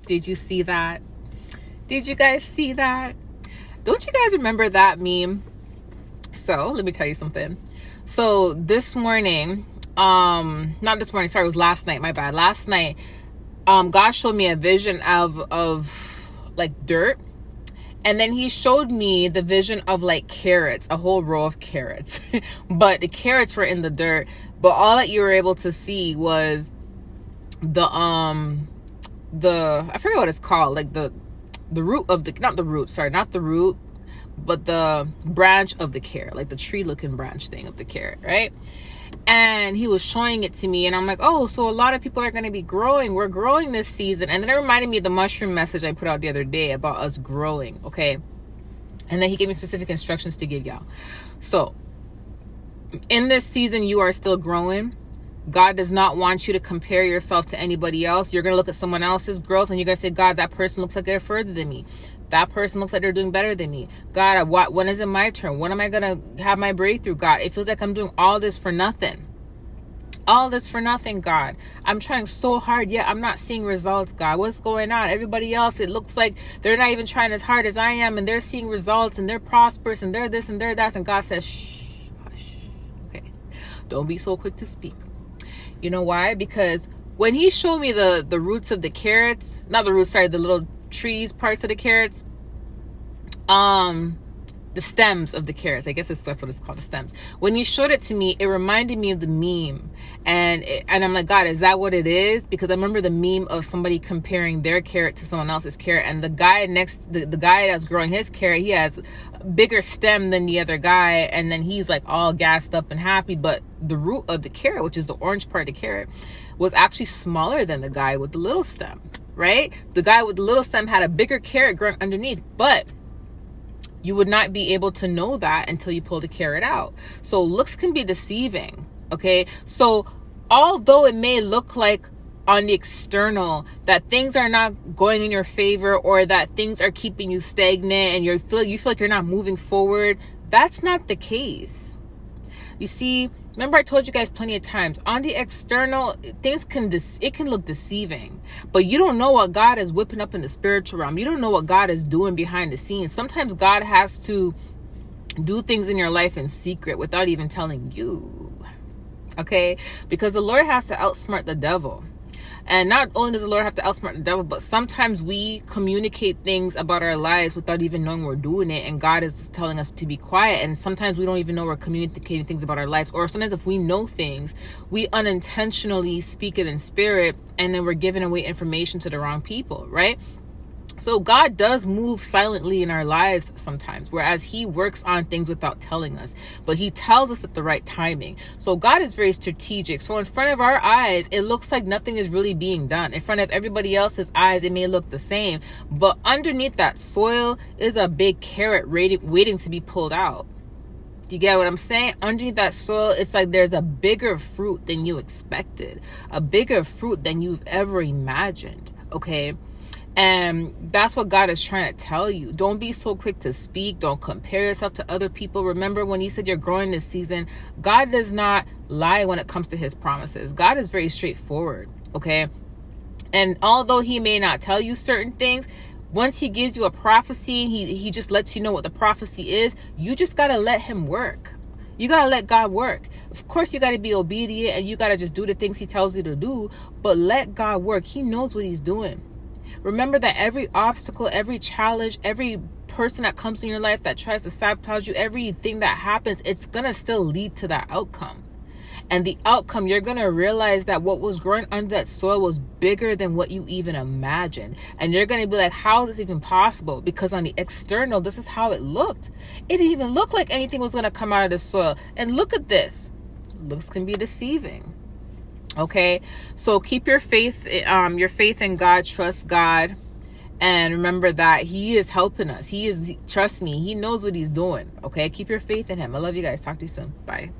Did you see that? Did you guys see that? Don't you guys remember that meme? So let me tell you something. So this morning, not this morning, sorry, it was last night, my bad. Last night, God showed me a vision of like dirt. And then he showed me the vision of like carrots, a whole row of carrots. But the carrots were in the dirt. But all that you were able to see was the I forget what it's called, like the root of the, not the root, but the branch of the carrot, like the tree looking branch thing of the carrot, right? And he was showing it to me, and I'm like, oh, so a lot of people are going to be growing. We're growing this season. And then it reminded me of the mushroom message I put out the other day about us growing, okay? And then he gave me specific instructions to give y'all. So in this season, you are still growing. God does not want you to compare yourself to anybody else. You're going to look at someone else's growth, and you're going to say, God, that person looks like they're further than me. That person looks like they're doing better than me. God, when is it my turn? When am I going to have my breakthrough? God, it feels like I'm doing all this for nothing. All this for nothing, God. I'm trying so hard, yet I'm not seeing results, God. What's going on? Everybody else, it looks like they're not even trying as hard as I am, and they're seeing results, and they're prosperous, and they're this, and they're that. And God says, shh, hush. Okay. Don't be so quick to speak. You know why? Because when he showed me the roots of the carrots, not the roots, sorry, the little trees, parts of the carrots, the stems of the carrots, I guess that's what it's called, the stems. When you showed it to me, it reminded me of the meme, and I'm like, God, is that what it is? Because I remember the meme of somebody comparing their carrot to someone else's carrot, and the guy the guy that's growing his carrot, he has a bigger stem than the other guy, and then he's like all gassed up and happy, but the root of the carrot, which is the orange part of the carrot, was actually smaller than the guy with the little stem, right? The guy with the little stem had a bigger carrot growing underneath, but you would not be able to know that until you pull the carrot out. So looks can be deceiving, okay? So although it may look like on the external that things are not going in your favor, or that things are keeping you stagnant and you feel like you're not moving forward, that's not the case. You see, remember I told you guys plenty of times, on the external, things can look deceiving, but you don't know what God is whipping up in the spiritual realm. You don't know what God is doing behind the scenes. Sometimes God has to do things in your life in secret without even telling you, okay? Because the Lord has to outsmart the devil. And not only does the Lord have to outsmart the devil, but sometimes we communicate things about our lives without even knowing we're doing it. And God is telling us to be quiet. And sometimes we don't even know we're communicating things about our lives. Or sometimes if we know things, we unintentionally speak it in spirit, and then we're giving away information to the wrong people, right? So God does move silently in our lives sometimes, whereas he works on things without telling us, but he tells us at the right timing. So God is very strategic. So in front of our eyes, it looks like nothing is really being done. In front of everybody else's eyes, it may look the same, but underneath that soil is a big carrot waiting to be pulled out. Do you get what I'm saying? Underneath that soil, it's like there's a bigger fruit than you expected, a bigger fruit than you've ever imagined, okay? And that's what God is trying to tell you. Don't be so quick to speak. Don't compare yourself to other people. Remember when he said you're growing this season, God does not lie when it comes to his promises. God is very straightforward, okay? And although he may not tell you certain things, once he gives you a prophecy, he just lets you know what the prophecy is. You just got to let him work. You got to let God work. Of course, you got to be obedient, and you got to just do the things he tells you to do, but let God work. He knows what he's doing. Remember that every obstacle, every challenge, every person that comes in your life that tries to sabotage you, everything that happens, it's going to still lead to that outcome. And the outcome, you're going to realize that what was growing under that soil was bigger than what you even imagined. And you're going to be like, how is this even possible? Because on the external, this is how it looked. It didn't even look like anything was going to come out of the soil. And look at this. Looks can be deceiving. Okay, so keep your faith in God, trust God, and remember that he is helping us. Trust me, he knows what he's doing. Okay, keep your faith in him. I love you guys. Talk to you soon. Bye.